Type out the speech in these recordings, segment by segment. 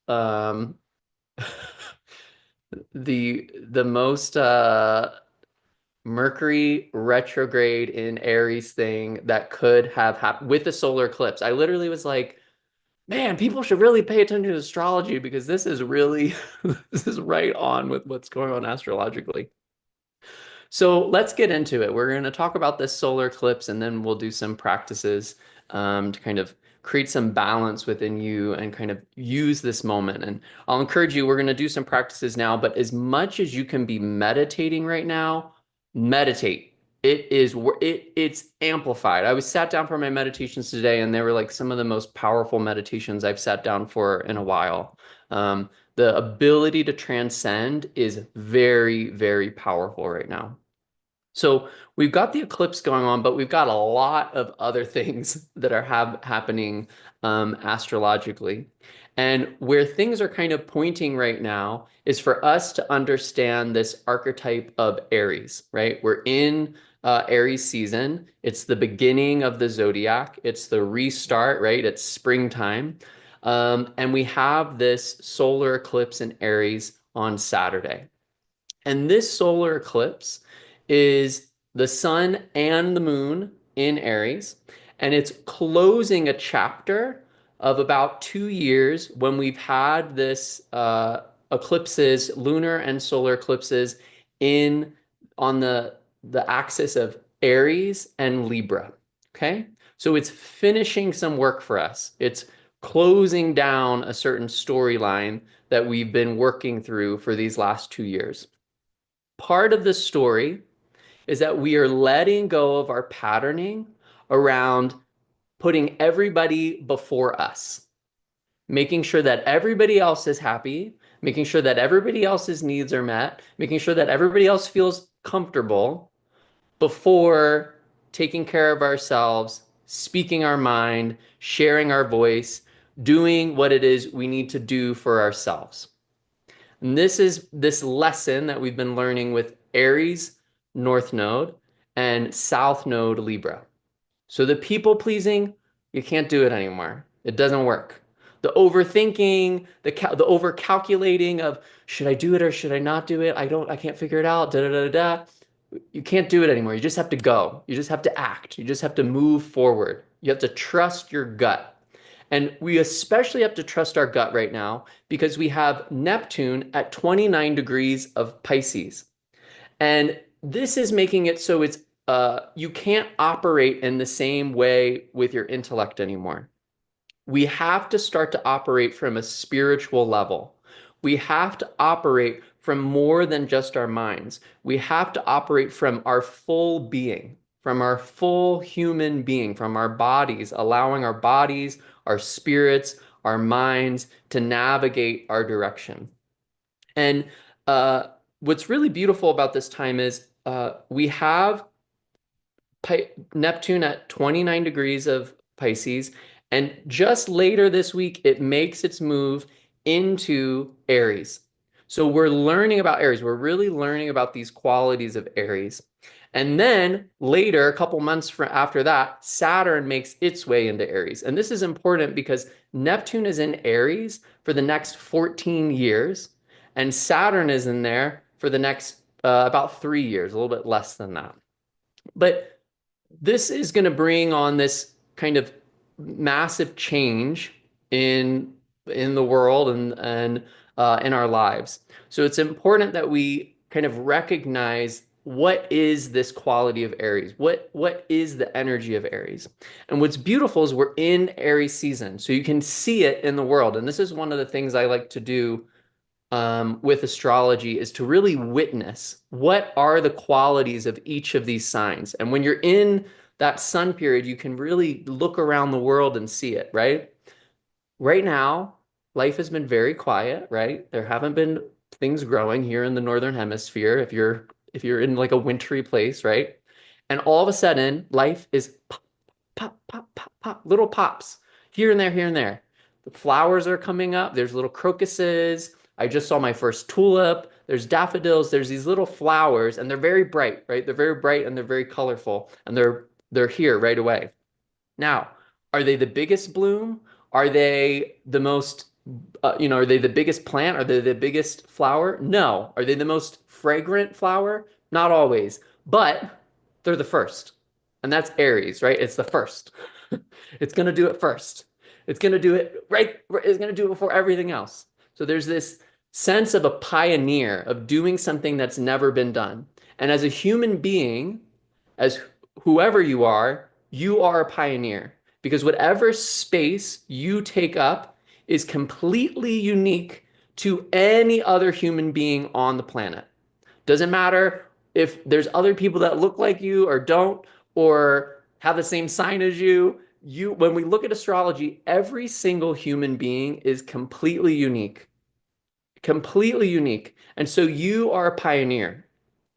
um, the most Mercury retrograde in Aries thing that could have happened with the solar eclipse. I literally was like, man, people should really pay attention to astrology because this is really this is right on with what's going on astrologically. So let's get into it. We're going to talk about this solar eclipse and then we'll do some practices to kind of create some balance within you and kind of use this moment. And I'll encourage you, we're going to do some practices now, but as much as you can be meditating right now, meditate. It's amplified. I was sat down for my meditations today and they were like some of the most powerful meditations I've sat down for in a while. The ability to transcend is very, very powerful right now. So we've got the eclipse going on, but we've got a lot of other things that are happening astrologically. And where things are kind of pointing right now is for us to understand this archetype of Aries, right? We're in Aries season. It's the beginning of the zodiac. It's the restart, right? It's springtime. And we have this solar eclipse in Aries on Saturday. And this solar eclipse is the sun and the moon in Aries, and it's closing a chapter of about 2 years when we've had this eclipses, lunar and solar eclipses in on the axis of Aries and Libra. Okay, so it's finishing some work for us. It's closing down a certain storyline that we've been working through for these last 2 years. Part of the story is that we are letting go of our patterning around putting everybody before us, making sure that everybody else is happy, making sure that everybody else's needs are met, making sure that everybody else feels comfortable before taking care of ourselves, speaking our mind, sharing our voice, doing what it is we need to do for ourselves. And this is this lesson that we've been learning with Aries North Node and South Node Libra. So the people pleasing, you can't do it anymore. It doesn't work. The overthinking, the over calculating of should I do it or should I not do it? I can't figure it out. Da da da da. You can't do it anymore. You just have to go. You just have to act. You just have to move forward. You have to trust your gut. And we especially have to trust our gut right now because we have Neptune at 29 degrees of Pisces. And this is making it so it's you can't operate in the same way with your intellect anymore. We have to start to operate from a spiritual level. We have to operate from more than just our minds. We have to operate from our full being, from our full human being, from our bodies, allowing our bodies, our spirits, our minds to navigate our direction. And what's really beautiful about this time is we have Neptune at 29 degrees of Pisces. And just later this week, it makes its move into Aries. So we're learning about Aries. We're really learning about these qualities of Aries. And then later, a couple months after that, Saturn makes its way into Aries. And this is important because Neptune is in Aries for the next 14 years, and Saturn is in there for the next about 3 years, a little bit less than that. But this is going to bring on this kind of massive change in the world and in our lives. So it's important that we kind of recognize what is this quality of Aries? What is the energy of Aries? And what's beautiful is we're in Aries season, so you can see it in the world. And this is one of the things I like to do with astrology is to really witness what are the qualities of each of these signs. And when you're in that sun period, you can really look around the world and see it, right? Right now, life has been very quiet, right? There haven't been things growing here in the northern hemisphere if you're in like a wintry place, right? And all of a sudden, life is pop, pop, pop, pop, pop, little pops here and there, here and there. The flowers are coming up. There's little crocuses. I just saw my first tulip. There's daffodils. There's these little flowers, and they're very bright, right? They're very bright and they're very colorful, and they're here right away. Now, are they the biggest bloom? Are they the most Are they the biggest plant? Are they the biggest flower? No. Are they the most fragrant flower? Not always, but they're the first. And that's Aries, right? It's the first. It's going to do it first. It's going to do it it's going to do it before everything else. So there's this sense of a pioneer of doing something that's never been done. And as a human being, as whoever you are a pioneer because whatever space you take up is completely unique to any other human being on the planet. Doesn't matter if there's other people that look like you or don't or have the same sign as you. When we look at astrology, every single human being is completely unique. Completely unique. And so you are a pioneer.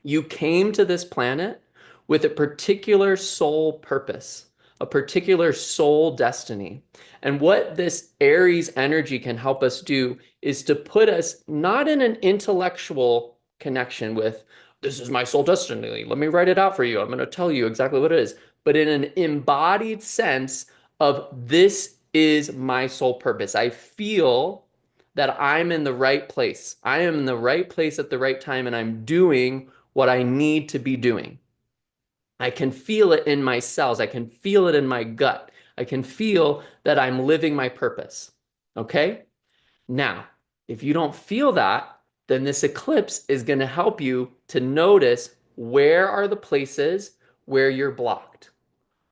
You came to this planet with a particular soul purpose, a particular soul destiny. And what this Aries energy can help us do is to put us not in an intellectual connection with, this is my soul destiny. Let me write it out for you. I'm going to tell you exactly what it is, but in an embodied sense of this is my soul purpose. I feel that I'm in the right place. I am in the right place at the right time, and I'm doing what I need to be doing. I can feel it in my cells. I can feel it in my gut. I can feel that I'm living my purpose. Okay? Now, if you don't feel that, then this eclipse is going to help you to notice where are the places where you're blocked.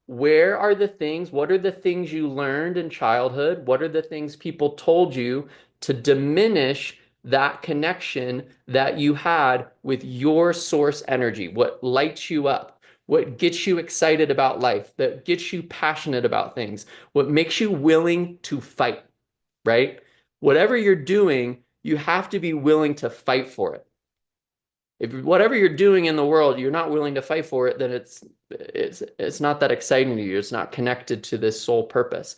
Where are the things, what are the things you learned in childhood? What are the things people told you to diminish that connection that you had with your source energy? What lights you up? What gets you excited about life? That gets you passionate about things? What makes you willing to fight, right? Whatever you're doing, you have to be willing to fight for it. If whatever you're doing in the world, you're not willing to fight for it, then it's not that exciting to you. It's not connected to this soul purpose.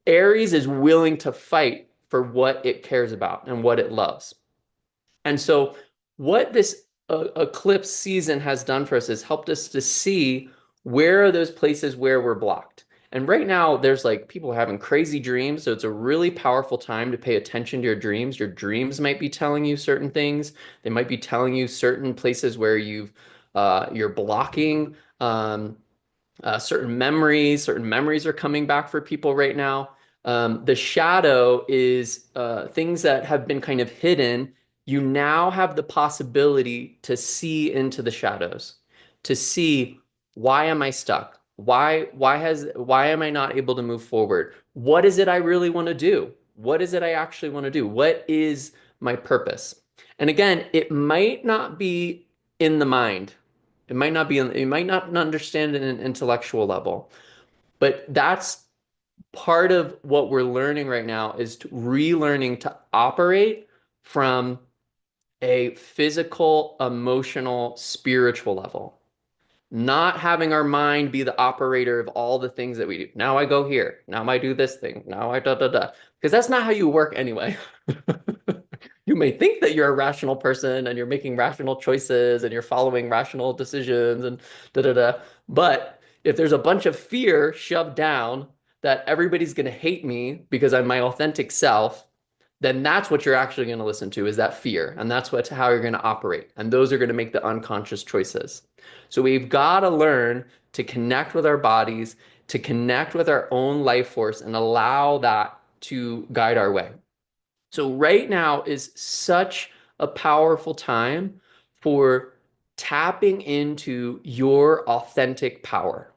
Aries is willing to fight for what it cares about and what it loves. And so what this eclipse season has done for us is helped us to see where are those places where we're blocked. And right now, there's like people having crazy dreams. So it's a really powerful time to pay attention to your dreams. Your dreams might be telling you certain things. They might be telling you certain places where you're blocking certain memories. Certain memories are coming back for people right now. The shadow is things that have been kind of hidden. You now have the possibility to see into the shadows, to see why am I stuck? Why am I not able to move forward? What is it I really want to do? What is it I actually want to do? What is my purpose? And again, it might not be in the mind. It might not be, you might not understand it at an intellectual level, but that's part of what we're learning right now is relearning to operate from a physical, emotional, spiritual level. Not having our mind be the operator of all the things that we do. Now I go here. Now I do this thing. Now I da da da. Because that's not how you work anyway. You may think that you're a rational person and you're making rational choices and you're following rational decisions and da da da. But if there's a bunch of fear shoved down that everybody's going to hate me because I'm my authentic self, then that's what you're actually going to listen to is that fear. And that's how you're going to operate. And those are going to make the unconscious choices. So we've got to learn to connect with our bodies, to connect with our own life force and allow that to guide our way. So right now is such a powerful time for tapping into your authentic power,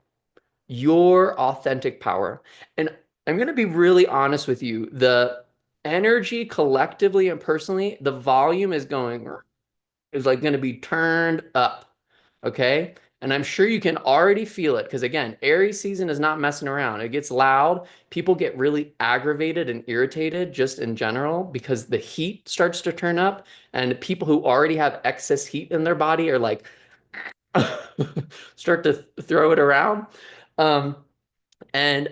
your authentic power. And I'm going to be really honest with you. The energy collectively and personally, the volume is like going to be turned up. Okay. And I'm sure you can already feel it because again, Aries season is not messing around. It gets loud. People get really aggravated and irritated just in general because the heat starts to turn up and people who already have excess heat in their body are like start to throw it around. Um, and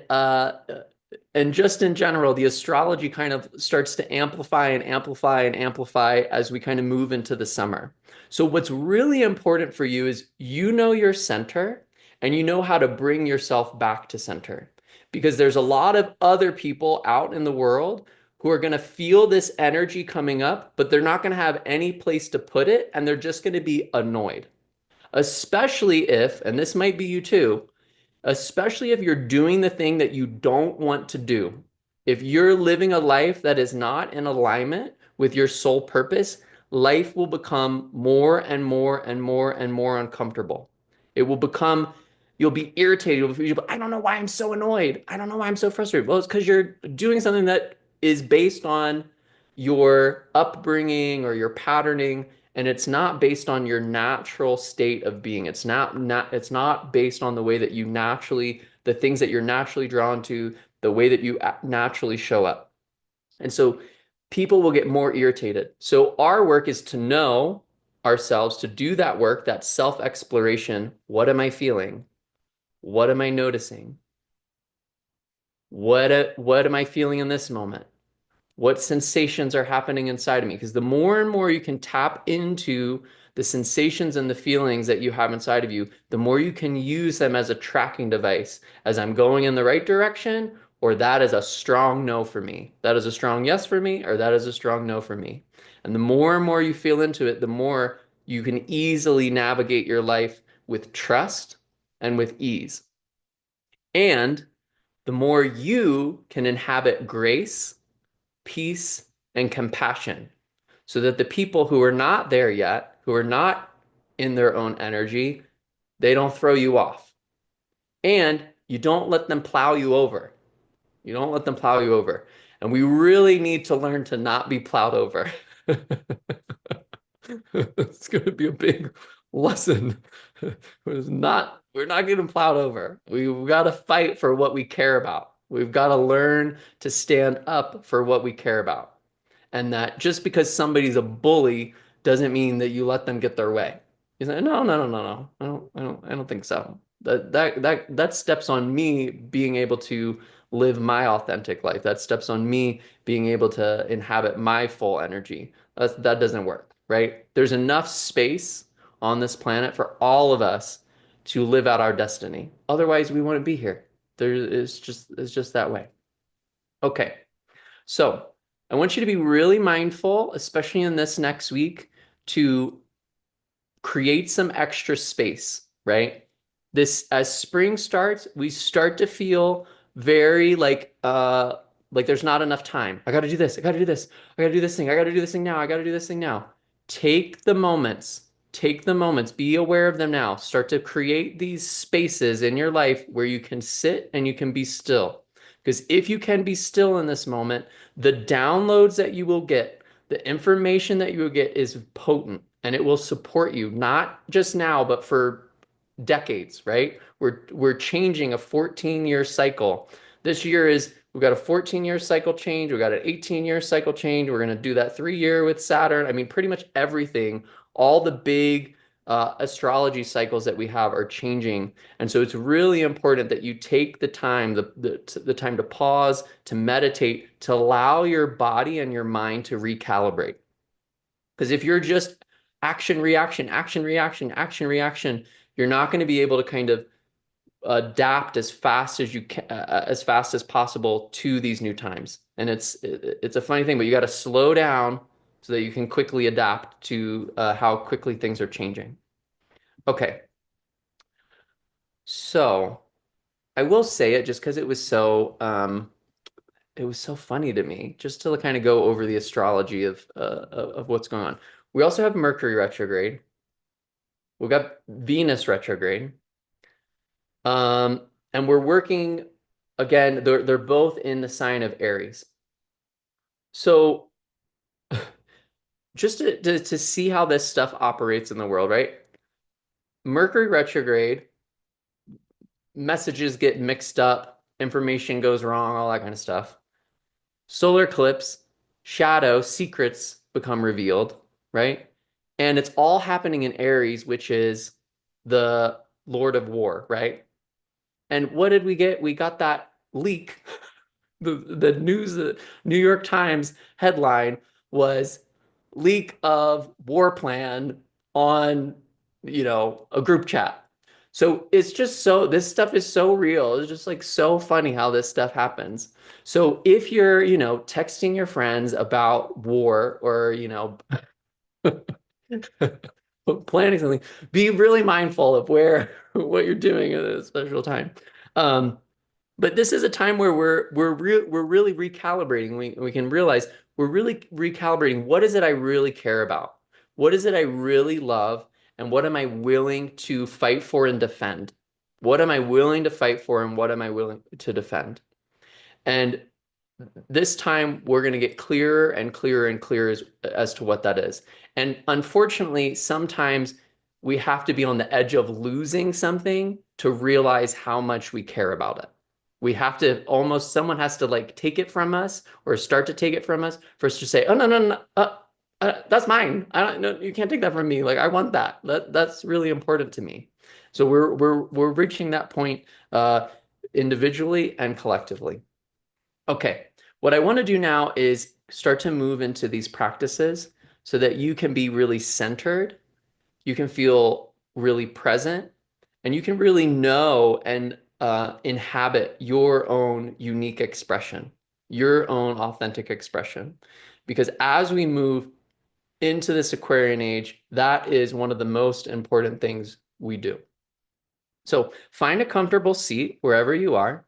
and just in general, the astrology kind of starts to amplify and amplify and amplify as we kind of move into the summer. So what's really important for you is you know your center and you know how to bring yourself back to center because there's a lot of other people out in the world who are going to feel this energy coming up, but they're not going to have any place to put it, and they're just going to be annoyed. Especially if, and this might be you too, especially if you're doing the thing that you don't want to do. If you're living a life that is not in alignment with your sole purpose, life will become more and more and more and more uncomfortable. It will become, you'll be irritated. You'll be, I don't know why I'm so annoyed. I don't know why I'm so frustrated. Well, it's because you're doing something that is based on your upbringing or your patterning, and it's not based on your natural state of being. It's not based on the way that you naturally, the things that you're naturally drawn to, the way that you naturally show up. And so people will get more irritated. So our work is to know ourselves, to do that work, that self-exploration. What am I feeling? What am I noticing? What am I feeling in this moment? What sensations are happening inside of me? Because the more and more you can tap into the sensations and the feelings that you have inside of you, the more you can use them as a tracking device, as I'm going in the right direction, or that is a strong no for me. That is a strong yes for me, or that is a strong no for me. And the more and more you feel into it, the more you can easily navigate your life with trust and with ease. And the more you can inhabit grace, peace, and compassion, so that the people who are not there yet, who are not in their own energy, they don't throw you off. And you don't let them plow you over. You don't let them plow you over. And we really need to learn to not be plowed over. It's going to be a big lesson. We're not getting plowed over. We've got to fight for what we care about. We've got to learn to stand up for what we care about. And that just because somebody's a bully doesn't mean that you let them get their way. You say, no, no, no, no, no. I don't think so. That steps on me being able to live my authentic life. That steps on me being able to inhabit my full energy. That doesn't work, right? There's enough space on this planet for all of us to live out our destiny. Otherwise, we wouldn't be here. It's just that way. Okay. So I want you to be really mindful, especially in this next week, to create some extra space, right? This, as spring starts, we start to feel very like there's not enough time. I got to do this. I got to do this. I got to do this thing. I got to do this thing now. I got to do this thing now. Take the moments. Take the moments. Be aware of them now. Start to create these spaces in your life where you can sit and you can be still. Because if you can be still in this moment, the downloads that you will get, the information that you will get is potent, and it will support you, not just now, but for decades, right? We're changing a 14-year cycle. This year is, we've got a 14-year cycle change, we've got an 18-year cycle change, we're going to do that 3-year with Saturn. I mean, pretty much everything, all the big astrology cycles that we have are changing. And so it's really important that you take the time, the time to pause, to meditate, to allow your body and your mind to recalibrate. Because if you're just action, reaction, action, reaction, action, reaction, you're not going to be able to kind of adapt as fast as you can, as fast as possible to these new times. And it's a funny thing, but you got to slow down so that you can quickly adapt to how quickly things are changing. Okay. So I will say it just because it was so funny to me, just to kind of go over the astrology of what's going on. We also have Mercury retrograde. We've got Venus retrograde. And we're working again, they're both in the sign of Aries. So just to see how this stuff operates in the world, right? Mercury retrograde, messages get mixed up, information goes wrong, all that kind of stuff. Solar eclipse, shadow, secrets become revealed, right? And it's all happening in Aries, which is the Lord of War, right? And what did we get? We got that leak. The news, the New York Times headline was leak of war plan on, a group chat. So it's just so, this stuff is so real. It's just like so funny how this stuff happens. So if you're, texting your friends about war or, planning something, be really mindful of where, what you're doing at a special time. Um, but this is a time where we're really recalibrating. We can realize we're really recalibrating. What is it I really care about? What is it I really love? And what am I willing to fight for and defend? What am I willing to fight for and what am I willing to defend? And this time we're going to get clearer and clearer and clearer as to what that is. And unfortunately, sometimes we have to be on the edge of losing something to realize how much we care about it. We have to almost, someone has to like take it from us or start to take it from us for us to say, oh, no, no, no, that's mine. I don't know. You can't take that from me. Like, I want that. That's really important to me. So we're reaching that point individually and collectively. Okay, what I want to do now is start to move into these practices so that you can be really centered, you can feel really present, and you can really know and inhabit your own unique expression, your own authentic expression. Because as we move into this Aquarian age, that is one of the most important things we do. So find a comfortable seat wherever you are.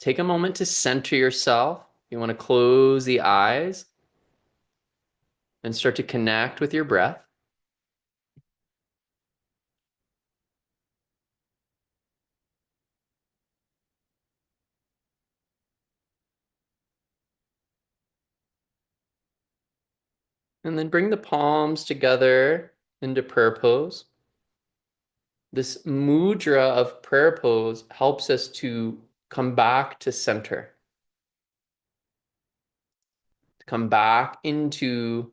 Take a moment to center yourself. You want to close the eyes and start to connect with your breath. And then bring the palms together into prayer pose. This mudra of prayer pose helps us to come back to center, to come back into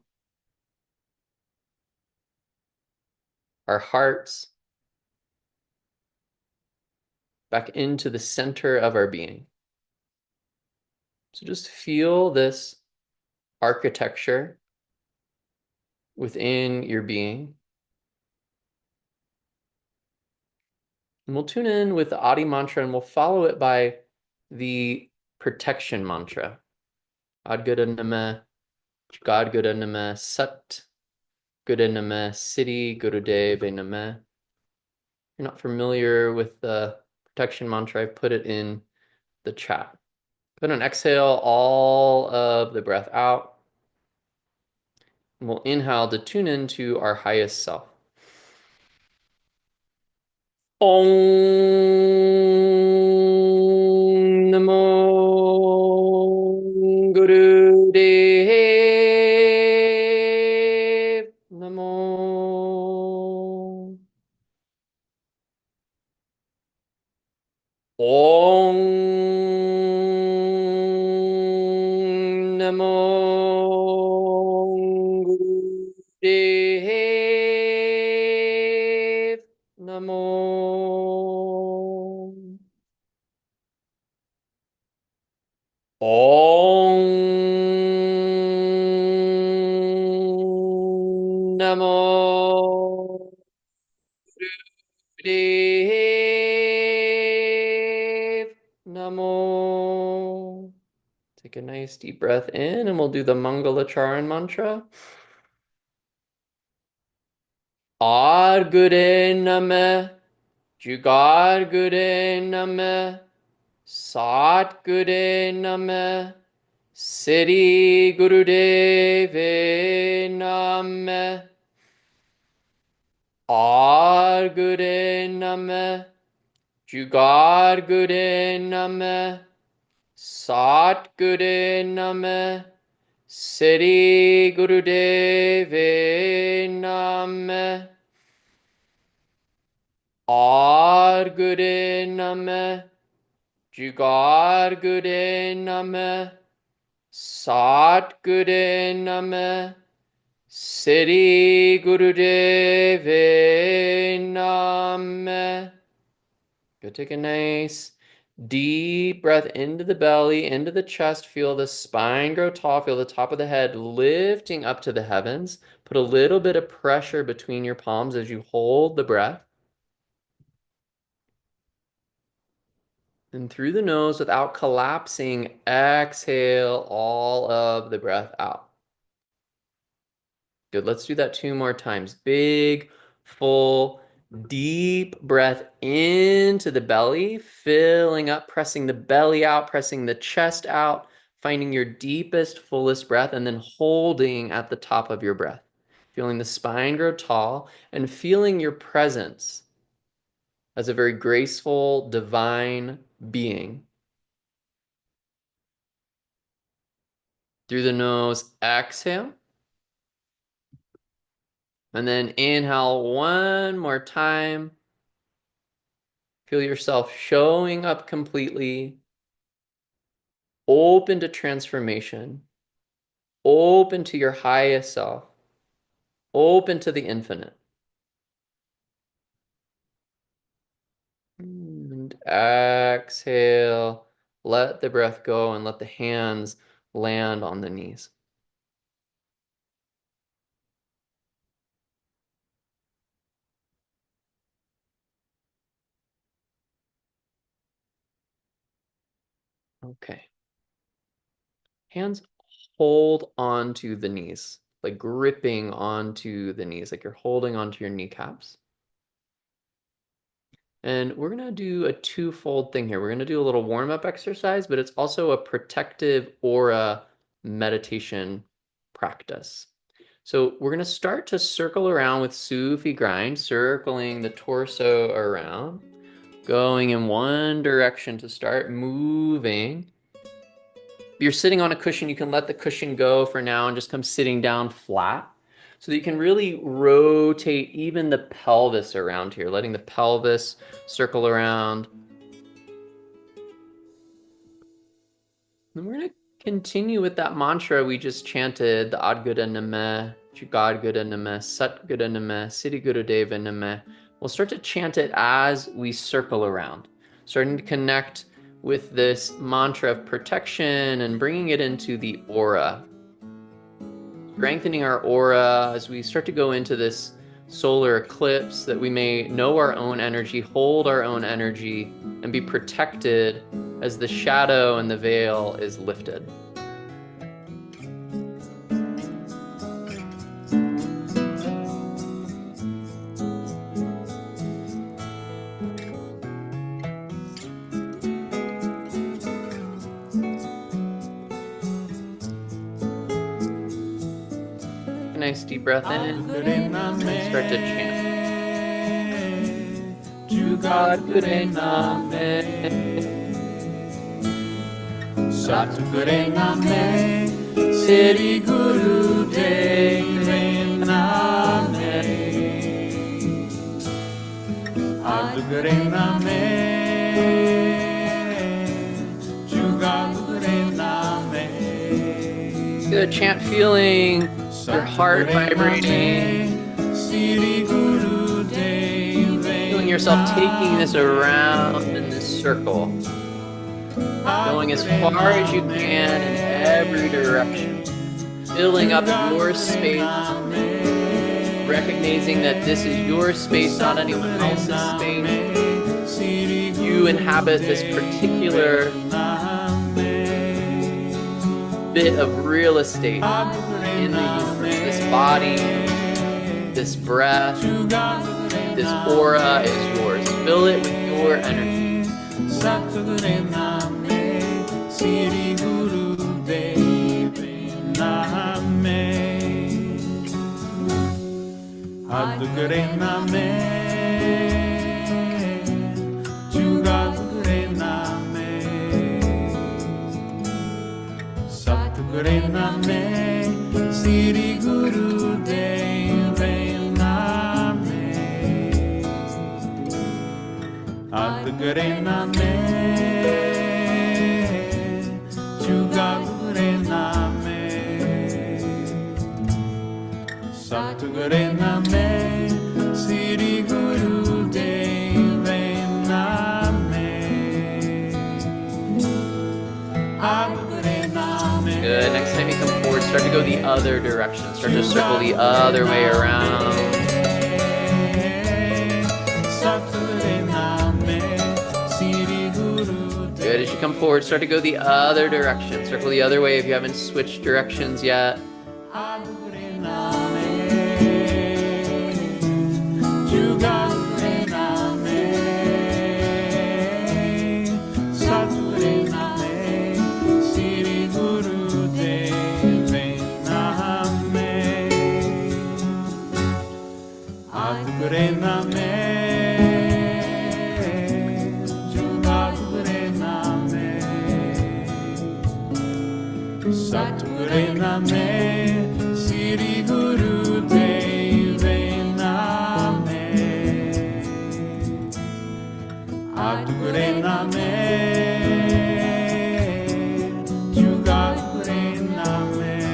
our hearts, back into the center of our being. So just feel this architecture within your being. And we'll tune in with the Adi mantra and we'll follow it by the protection mantra. Ad Guru Nameh, God Guru Nameh, Sat Guru Nameh, Siri Guru Dayvay Nameh. If you're not familiar with the protection mantra, I put it in the chat. Go ahead and exhale all of the breath out. And we'll inhale to tune into our highest self. Om Namo Gurudev Namo. Om Namo Gurudev Namo. Om Namo Gurudev Namo. Take a nice deep breath in and we'll do the Mangalacharan mantra. Ad Gure Nameh, Jugaad Gure Nameh, Sat Gure Nameh, Siri Gurudeve Nameh. Ad Gure Nameh, Jugaad Gure Nameh, Sat Gure Nameh, Siri Gurudeve Nameh. Ad Gure Nameh, Jugaad Gure Nameh, Sat Gure Nameh, Siri Gurudeve Nameh. Go take a nice Deep breath into the belly, into the chest. Feel the spine grow tall. Feel the top of the head lifting up to the heavens. Put a little bit of pressure between your palms as you hold the breath. And through the nose without collapsing, exhale all of the breath out. Good. Let's do that 2 more times. Big, full, deep breath into the belly, filling up, pressing the belly out, pressing the chest out, finding your deepest, fullest breath, and then holding at the top of your breath. Feeling the spine grow tall and feeling your presence as a very graceful, divine being. Through the nose, exhale. And then inhale 1 more time. Feel yourself showing up completely, open to transformation, open to your highest self, open to the infinite. And exhale, let the breath go and let the hands land on the knees. Okay. Hands hold onto the knees, like gripping onto the knees, like you're holding onto your kneecaps. And we're going to do a twofold thing here. We're going to do a little warm-up exercise, but it's also a protective aura meditation practice. So we're going to start to circle around with Sufi grind, circling the torso around, going in one direction to start moving. If you're sitting on a cushion, you can let the cushion go for now and just come sitting down flat so that you can really rotate even the pelvis around here, letting the pelvis circle around. And we're going to continue with that mantra we just chanted, the Adgura Nameh, Jugaad Gura Nameh, Sat Gura Nameh, Siri Guru Dayvay Nameh. We'll start to chant it as we circle around, starting to connect with this mantra of protection and bringing it into the aura. Strengthening our aura as we start to go into this solar eclipse, that we may know our own energy, hold our own energy, and be protected as the shadow and the veil is lifted. Nice deep breath in, and start to chant. Jugaad Guray Nameh, Sat Guray Nameh, Siri Guru Dayvay Nameh, Ad Guray Nameh, Jugaad Guray Nameh. Good chant, feeling your heart vibrating, feeling yourself taking this around in this circle, going as far as you can in every direction, filling up your space, recognizing that this is your space, not anyone else's space. You inhabit this particular bit of real estate in the universe. This body, this breath, this aura is yours. Fill it with your energy. Siri Guru Dayvay Nameh, Ad Guray Nameh, Jugaad Guray Nameh, Sat Guray Nameh, Siri Guru Dayvay Nameh, time you come forward, start to go the other direction. Start to circle the other way around. Good. As you come forward, start to go the other direction. Circle the other way if you haven't switched directions yet. Satguru Nameh, Siri Guru Dayvay Nameh, Satguru Nameh, Jugaad Nameh,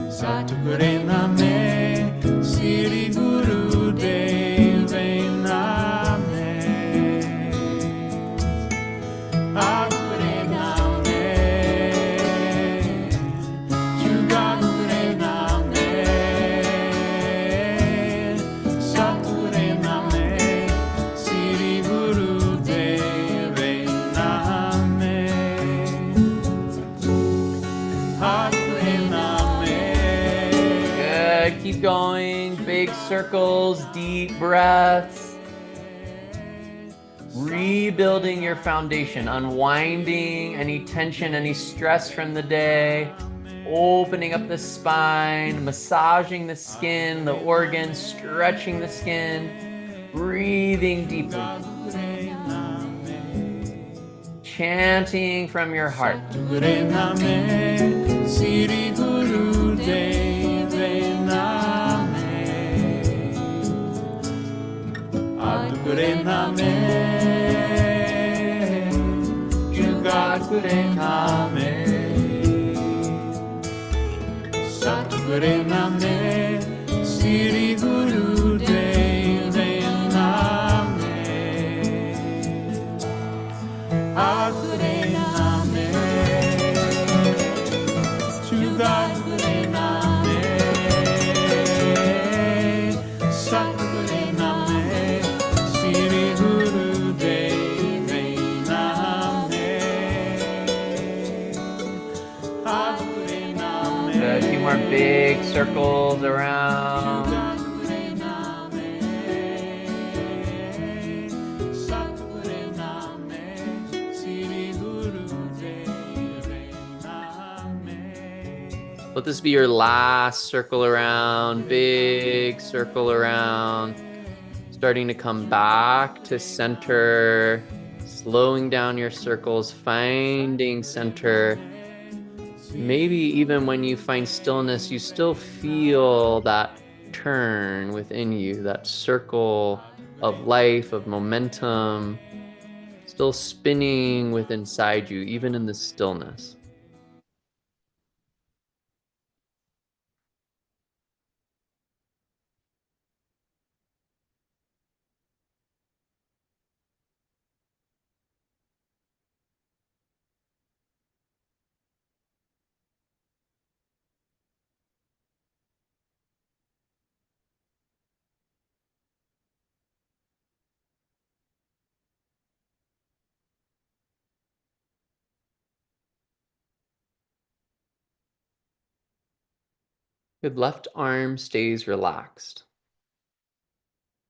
Satguru Nameh, Siri Guru Dayvay Nameh, Good. Keep going. Big circles, deep breaths. Rebuilding your foundation, unwinding any tension, any stress from the day, opening up the spine, massaging the skin, the organs, stretching the skin, breathing deeply. Chanting from your heart. Satguru Nameh, Siri Guru Dayvay Nameh, Satguru Nameh, Jugaad Nameh, Satguru Nameh, Siri Guru Dayvay Nameh, Satguru Nameh, Jugaad Nameh, Satguru Nameh, Siri Guru Dayvay Nameh, Satguru Nameh. Good. A few more big circles around. Let this be your last circle around, big circle around. Starting to come back to center, slowing down your circles, finding center. Maybe even when you find stillness, you still feel that turn within you, that circle of life, of momentum, still spinning within inside you, even in the stillness. Good. Left arm stays relaxed.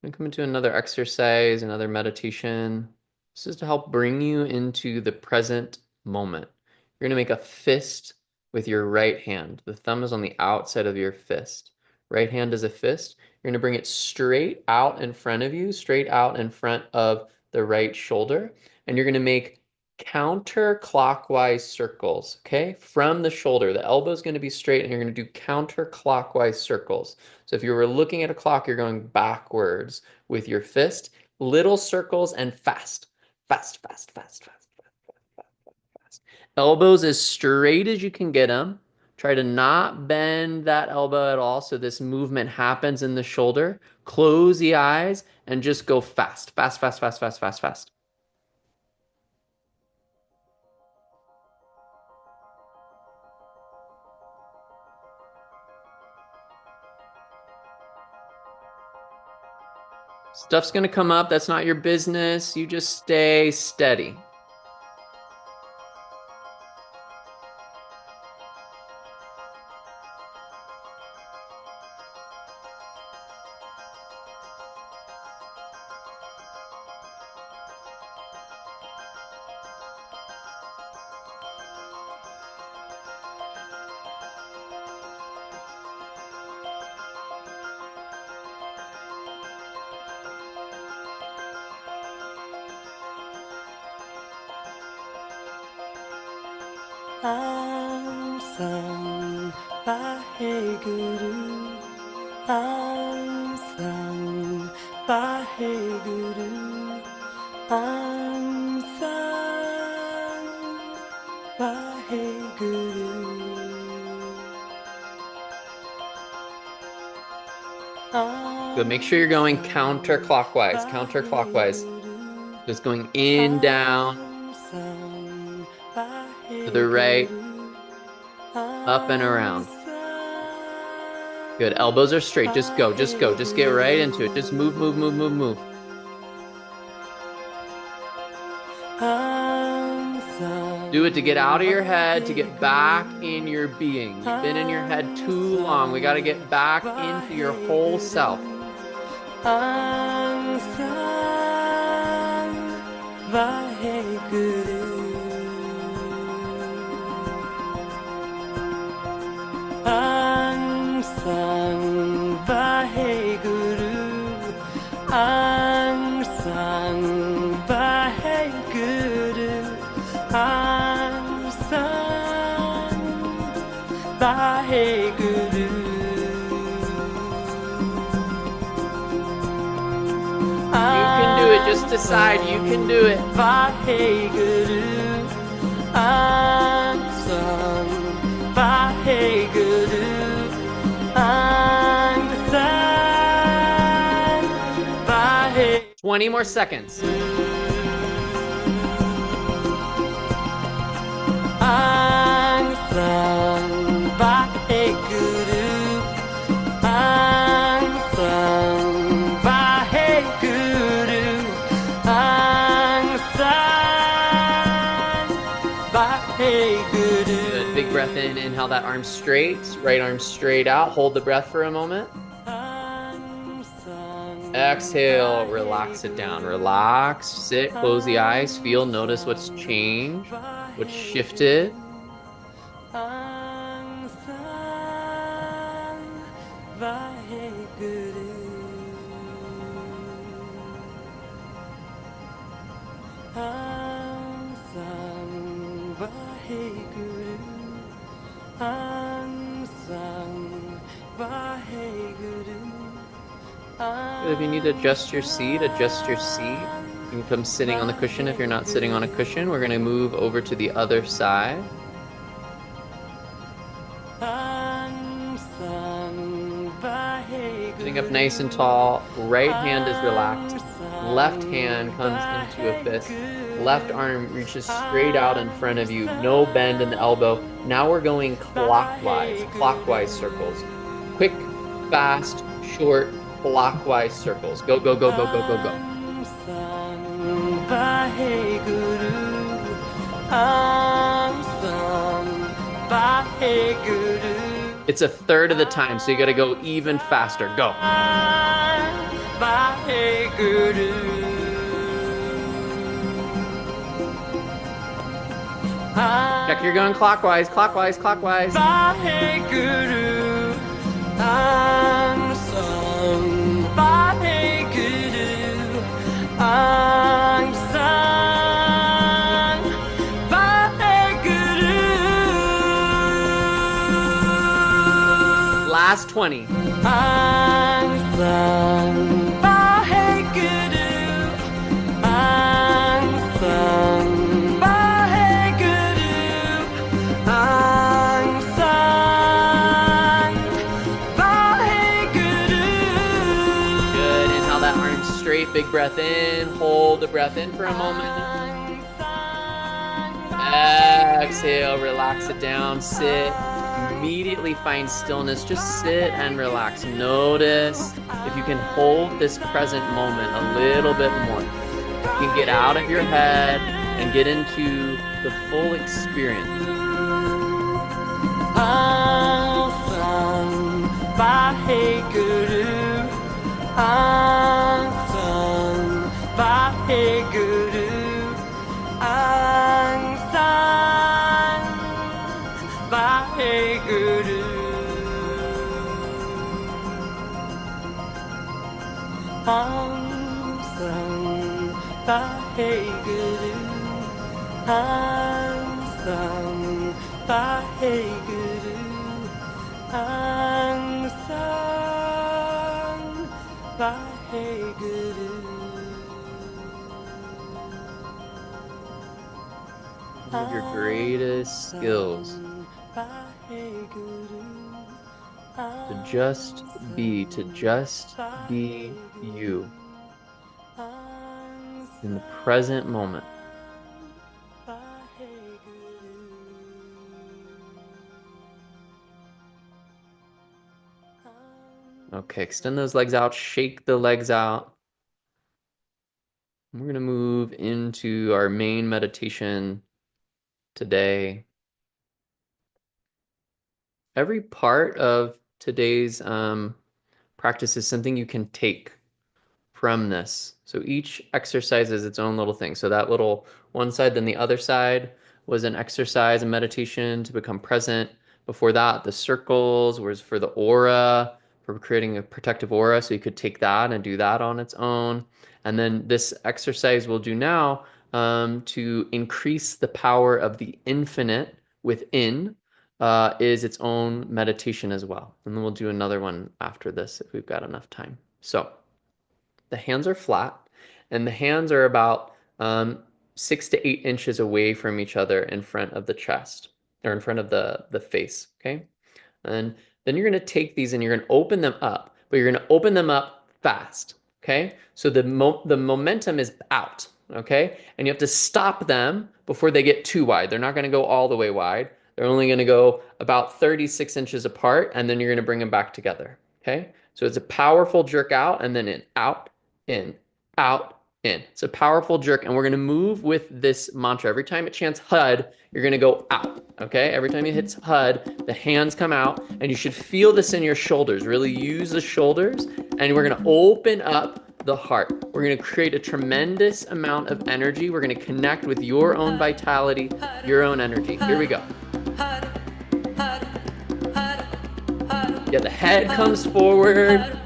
And come into another exercise, another meditation. This is to help bring you into the present moment. You're going to make a fist with your right hand. The thumb is on the outside of your fist. Right hand is a fist. You're going to bring it straight out in front of you, straight out in front of the right shoulder. And you're going to make counterclockwise circles, okay? From the shoulder. The elbow is going to be straight and you're going to do counterclockwise circles. So if you were looking at a clock, you're going backwards with your fist. Little circles and fast. Fast, fast, fast, fast, fast, fast. Elbows as straight as you can get them. Try to not bend that elbow at all so this movement happens in the shoulder. Close the eyes and just go fast. Fast, fast, fast, fast, fast, fast. Stuff's gonna come up. That's not your business. You just stay steady. Ansang Bahe Guru, Ansang Bahe Guru, Ansang Bahe Guru. Good. Make sure you're going counterclockwise. Counterclockwise. Just going in, down, to the right, up and around. Good. Elbows are straight. Just go. Just go. Just get right into it. Just move, move, move, move, move. Do it to get out of your head, to get back in your being. You've been in your head too long. We got to get back into your whole self. Ansang Bahe Guru, Ansang Bahe Guru, Ansang Bahe Guru. You can do it. Just decide you can do it. Bahe Guru, Ansang Bahe Guru. 20 more seconds. Ansang Bahe Guru, Ansang Bahe Guru, Ansang Bahe Guru. Good. Big breath in. Inhale that arm straight. Right arm straight out. Hold the breath for a moment. Exhale, relax it down. Relax, sit, close the eyes, feel, notice what's changed, what's shifted. If you need to adjust your seat, adjust your seat. You can come sitting on the cushion if you're not sitting on a cushion. We're going to move over to the other side. Sitting up nice and tall. Right hand is relaxed. Left hand comes into a fist. Left arm reaches straight out in front of you. No bend in the elbow. Now we're going clockwise. Clockwise circles. Quick, fast, short, clockwise circles. Go, go, go, go, go, go, go. It's a third of the time, so you got to go even faster. Go. Check, you're going clockwise, clockwise, clockwise. Last 20. Big breath in, hold the breath in for a moment. Exhale, relax it down, sit, immediately find stillness. Just sit and relax. Notice if you can hold this present moment a little bit more. You can get out of your head and get into the full experience. One of your greatest skills to just be you in the present moment. Okay, extend those legs out, shake the legs out. We're going to move into our main meditation today. Every part of today's practice is something you can take from this. So each exercise is its own little thing. So that little one side, then the other side was an exercise and meditation to become present. Before that, the circles was for the aura, for creating a protective aura. So you could take that and do that on its own. And then this exercise we'll do now to increase the power of the infinite within is its own meditation as well. And then we'll do another one after this if we've got enough time. So the hands are flat, and the hands are about 6 to 8 inches away from each other in front of the chest, or in front of the face, okay? And then you're going to take these and you're going to open them up, but you're going to open them up fast, okay? So the momentum is out, okay? And you have to stop them before they get too wide. They're not going to go all the way wide. They're only going to go about 36 inches apart, and then you're going to bring them back together, okay? So it's a powerful jerk out, and then in, out, in, out, in. It's a powerful jerk, and we're going to move with this mantra. Every time it chants HUD, you're going to go out, okay? Every time it hits HUD, the hands come out, and you should feel this in your shoulders. Really use the shoulders, and we're going to open up the heart. We're going to create a tremendous amount of energy. We're going to connect with your own vitality, your own energy. Here we go. Yeah, the head comes forward.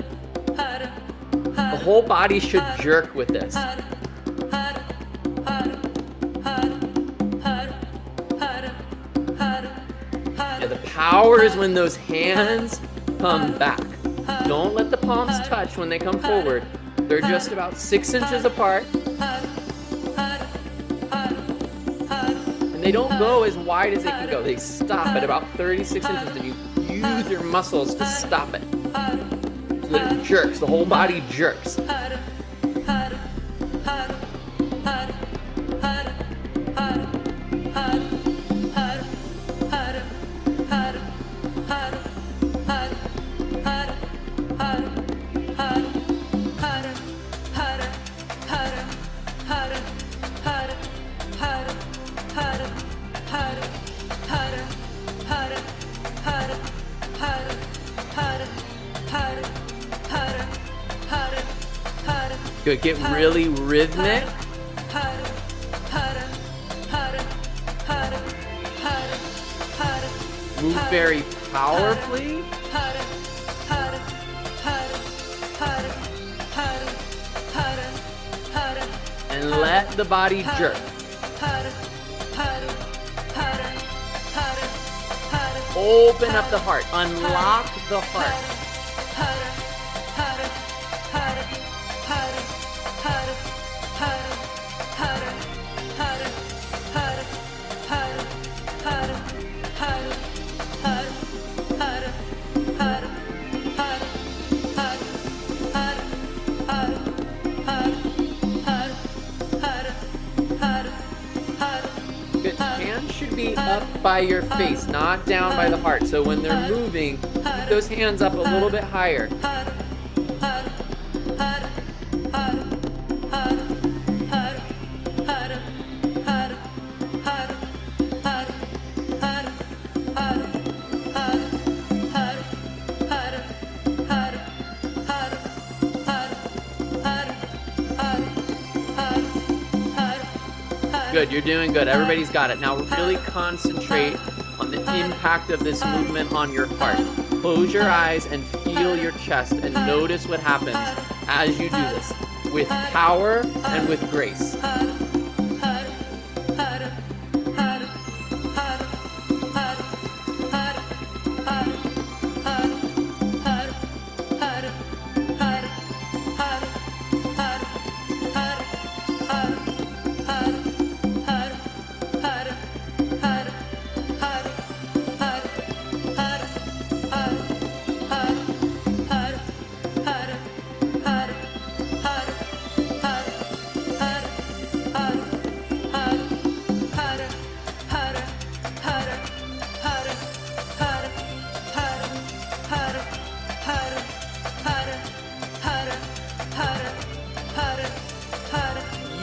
The whole body should jerk with this. Yeah, the power is when those hands come back. Don't let the palms touch when they come forward. They're just about 6 inches apart. And they don't go as wide as they can go. They stop at about 36 inches, and you use your muscles to stop it. So that it jerks, the whole body jerks. Good, get really rhythmic. Move very powerfully. And let the body jerk. Open up the heart. Unlock the heart. Good. Hands should be up by your face, not down by the heart. So when they're moving, keep those hands up a little bit higher. Good, you're doing good. Everybody's got it. Now really concentrate on the impact of this movement on your heart. Close your eyes and feel your chest and notice what happens as you do this with power and with grace.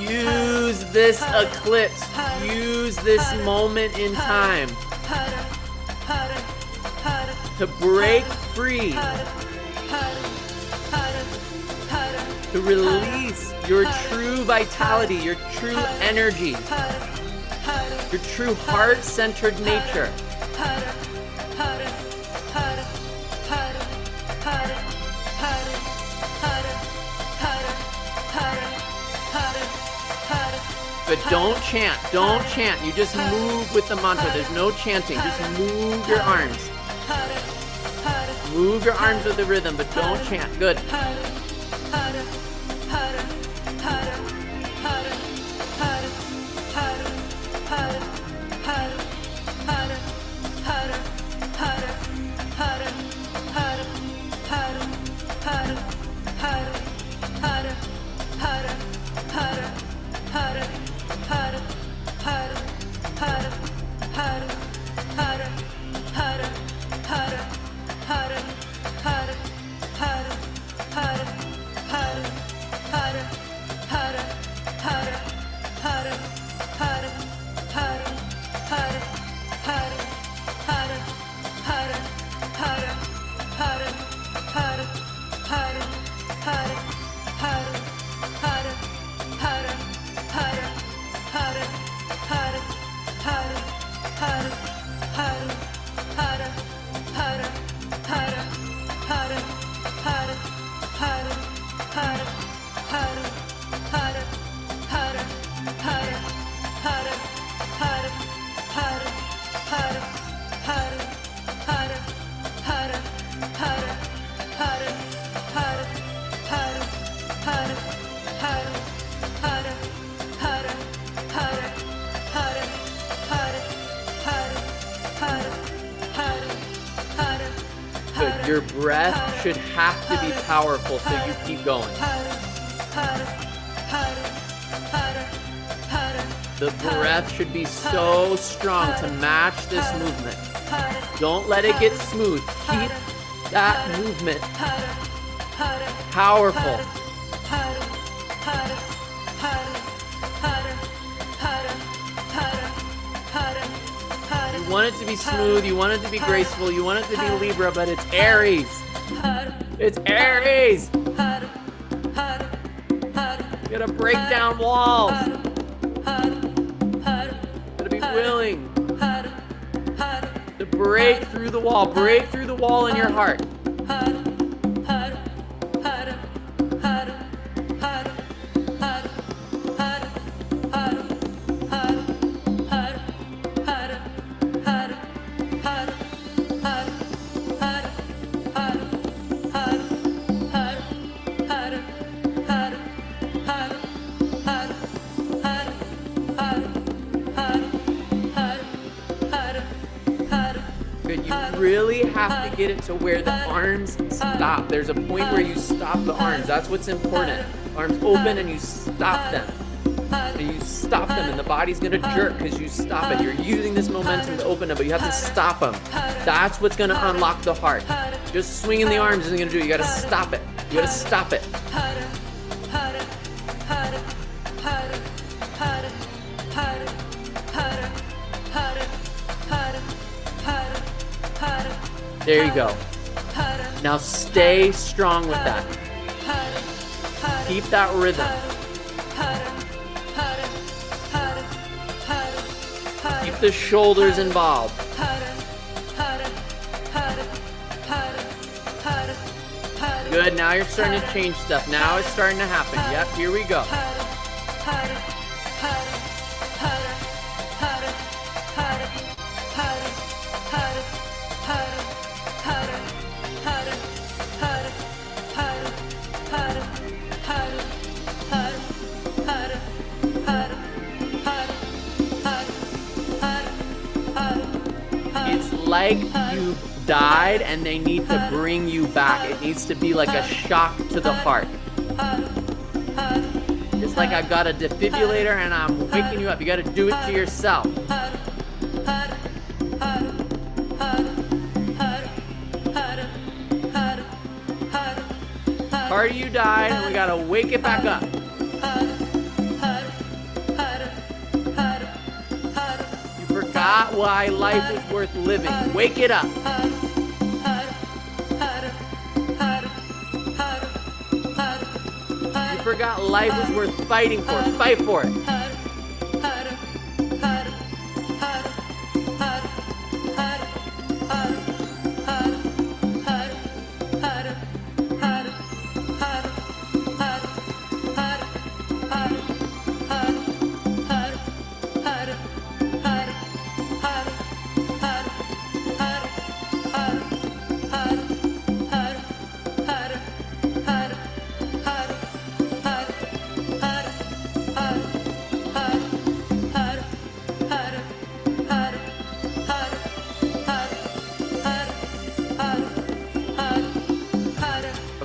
Use this eclipse, use this moment in time to break free, to release your true vitality, your true energy, your true heart-centered nature. But don't chant. You just move with the mantra. There's no chanting. Just move your arms. Move your arms with the rhythm, but don't chant. Good. Your breath should have to be powerful so you keep going. The breath should be so strong to match this movement. Don't let it get smooth. Keep that movement powerful. You want it to be smooth, you want it to be graceful, you want it to be Libra, but it's Aries. It's Aries. You gotta break down walls. You gotta be willing to break through the wall. Break through the wall in your heart. Really have to get it to where the arms stop. There's a point where you stop the arms. That's what's important. Arms open and you stop them. And you stop them, and the body's gonna jerk because you stop it. You're using this momentum to open it, but you have to stop them. That's what's gonna unlock the heart. Just swinging the arms isn't gonna do it. You gotta stop it. You gotta stop it. There you go. Now stay strong with that. Keep that rhythm. Keep the shoulders involved. Good, now you're starting to change stuff. Now it's starting to happen. Yep, here we go. It's like you died and they need to bring you back. It needs to be like a shock to the heart. It's like I've got a defibrillator and I'm waking you up. You got to do it to yourself. Part of you died and we got to wake it back up. You forgot why life is worth living. Wake it up. You forgot life was worth fighting for. Fight for it.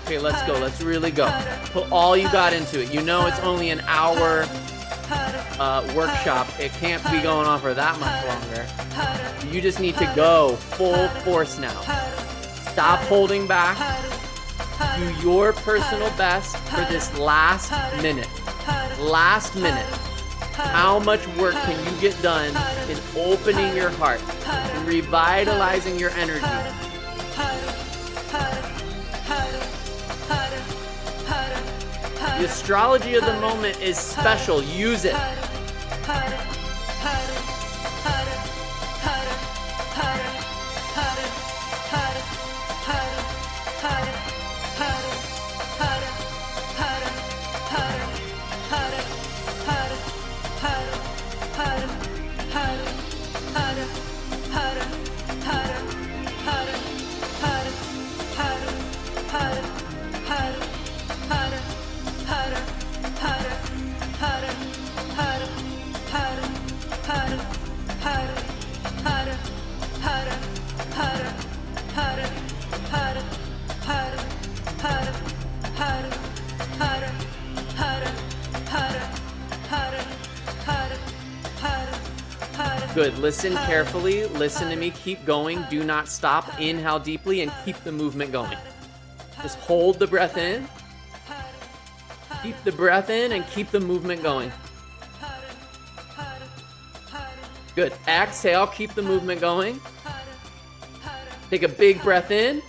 Okay, let's go. Let's really go. Put all you got into it. You know it's only an hour workshop. It can't be going on for that much longer. You just need to go full force now. Stop holding back. Do your personal best for this last minute. Last minute. How much work can you get done in opening your heart, in revitalizing your energy? The astrology of the moment is special. Use it. Good. Listen carefully. Listen to me. Keep going. Do not stop. Inhale deeply and keep the movement going. Just hold the breath in. Keep the breath in and keep the movement going. Good. Exhale. Keep the movement going. Take a big breath in.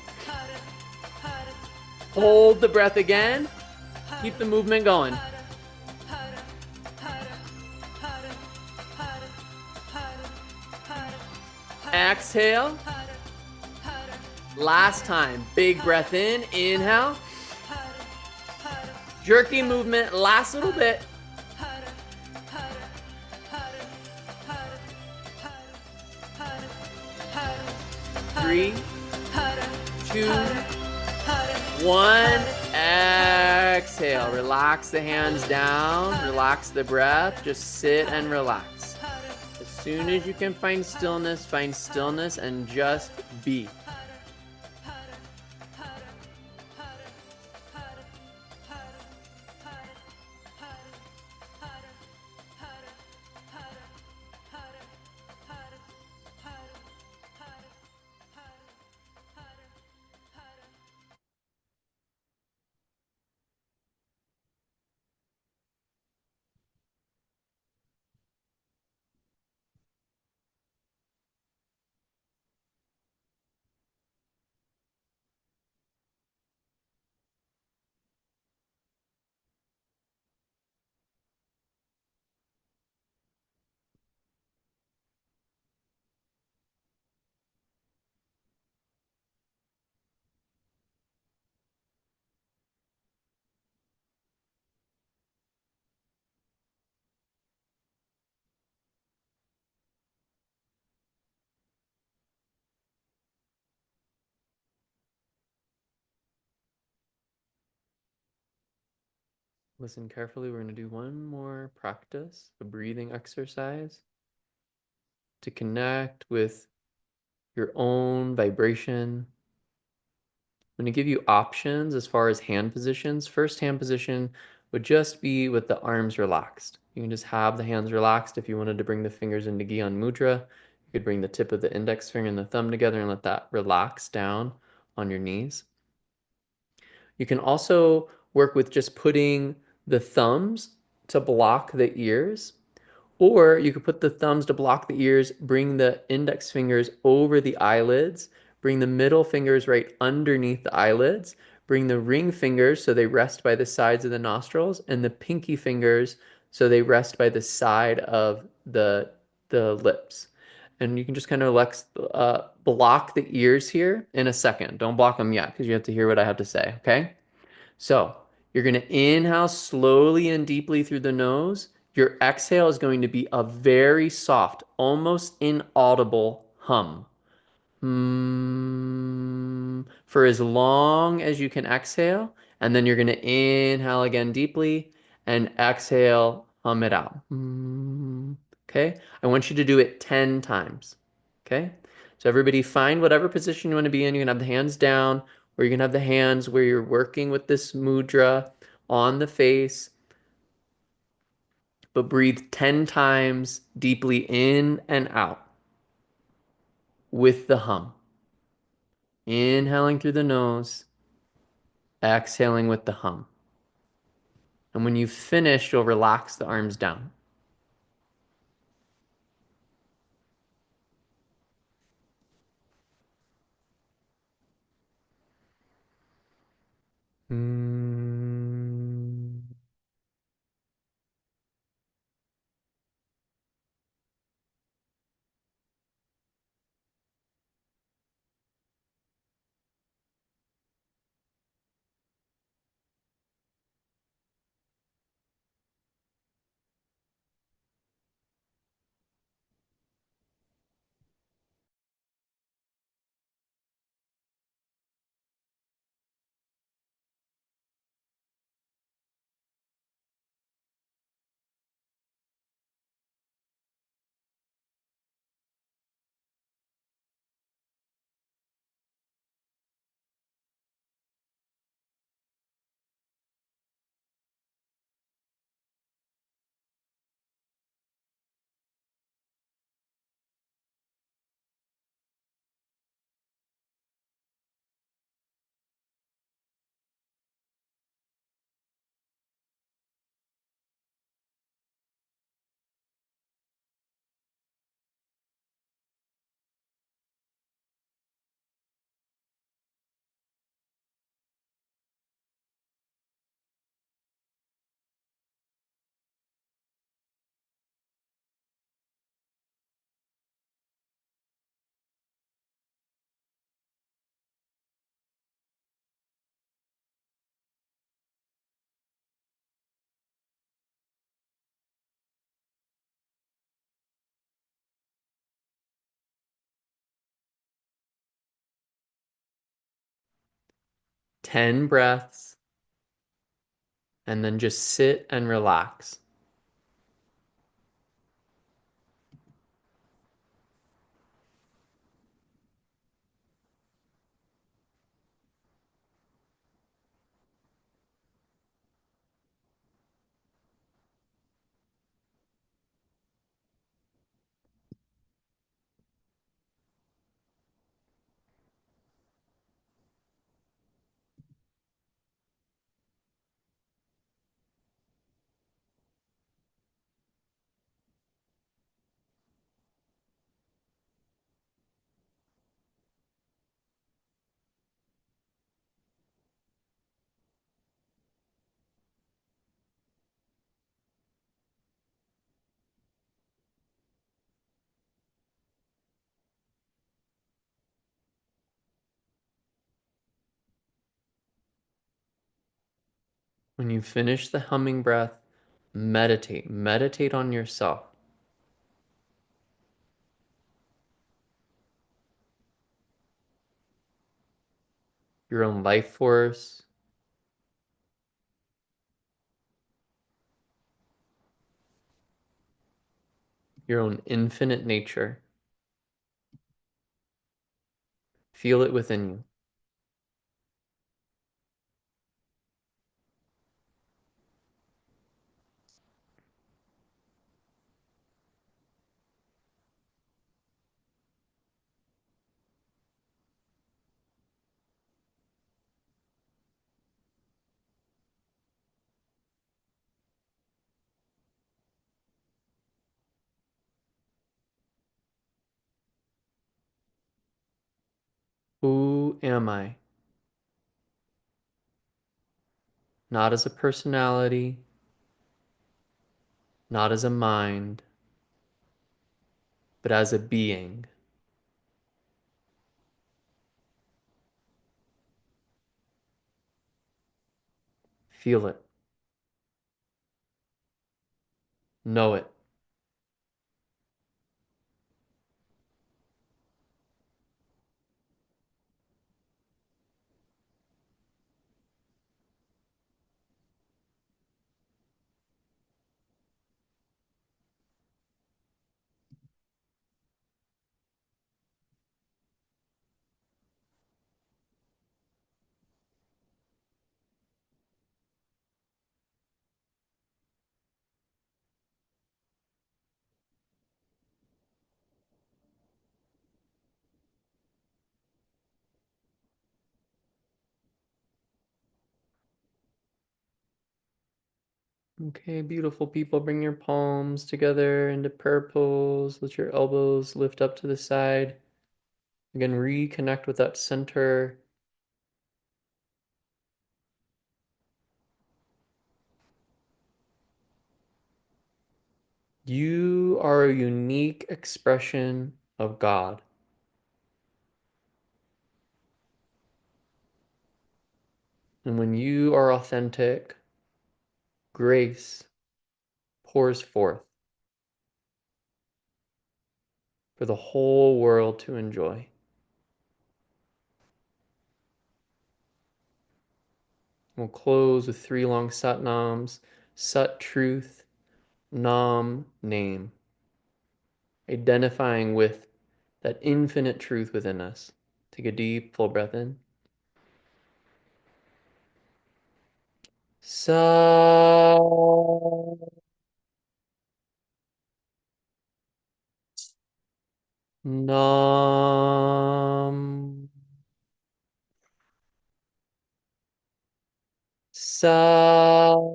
Hold the breath again. Keep the movement going. Exhale. Last time. Big breath in. Inhale. Jerky movement. Last little bit. Three, 2, 1. Exhale. Relax the hands down. Relax the breath. Just sit and relax. As soon as you can find stillness and just be. Listen carefully. We're going to do one more practice, a breathing exercise to connect with your own vibration. I'm going to give you options as far as hand positions. First hand position would just be with the arms relaxed. You can just have the hands relaxed. If you wanted to bring the fingers into Gyan Mudra, you could bring the tip of the index finger and the thumb together and let that relax down on your knees. You can also work with just putting the thumbs to block the ears, or you could put the thumbs to block the ears, bring the index fingers over the eyelids, bring the middle fingers right underneath the eyelids, bring the ring fingers so they rest by the sides of the nostrils, and the pinky fingers so they rest by the side of the lips. And you can just kind of block the ears here in a second. Don't block them yet because you have to hear what I have to say, okay? So you're going to inhale slowly and deeply through the nose. Your exhale is going to be a very soft, almost inaudible hum. For as long as you can exhale, and then you're going to inhale again deeply and exhale, hum it out. Okay? I want you to do it 10 times. Okay? So everybody find whatever position you want to be in. You can have the hands down, or you can have the hands where you're working with this mudra on the face, but breathe 10 times deeply in and out with the hum. Inhaling through the nose, exhaling with the hum. And when you finish, you'll relax the arms down. Mm. 10 breaths, and then just sit and relax. When you finish the humming breath, meditate. Meditate on yourself, your own life force, your own infinite nature. Feel it within you. Who am I? Not as a personality, not as a mind, but as a being. Feel it. Know it. Okay, beautiful people, bring your palms together into prayer pose. Let your elbows lift up to the side. Again, reconnect with that center. You are a unique expression of God. And when you are authentic, grace pours forth for the whole world to enjoy. We'll close with three long satnams: Sat truth, Nam name, identifying with that infinite truth within us. Take a deep, full breath in. Sa Nam Sa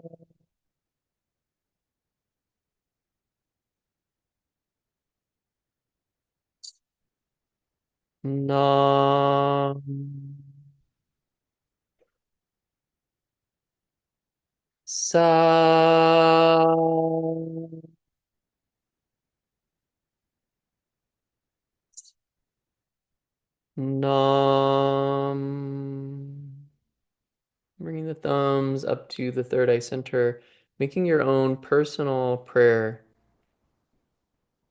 Nam Sa Nam. Bringing the thumbs up to the third eye center, making your own personal prayer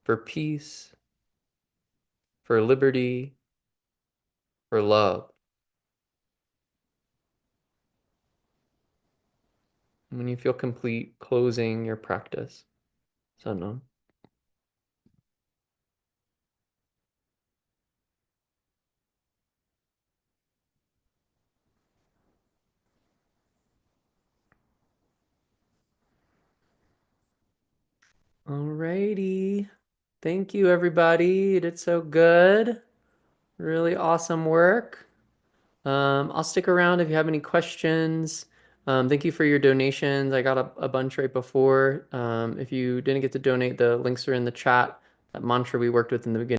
for peace, for liberty, for love. And when you feel complete, closing your practice. Sanam. Alrighty. Thank you, everybody. You did so good. Really awesome work. I'll stick around if you have any questions. Thank you for your donations. I got a bunch right before. If you didn't get to donate, the links are in the chat. That mantra we worked with in the beginning.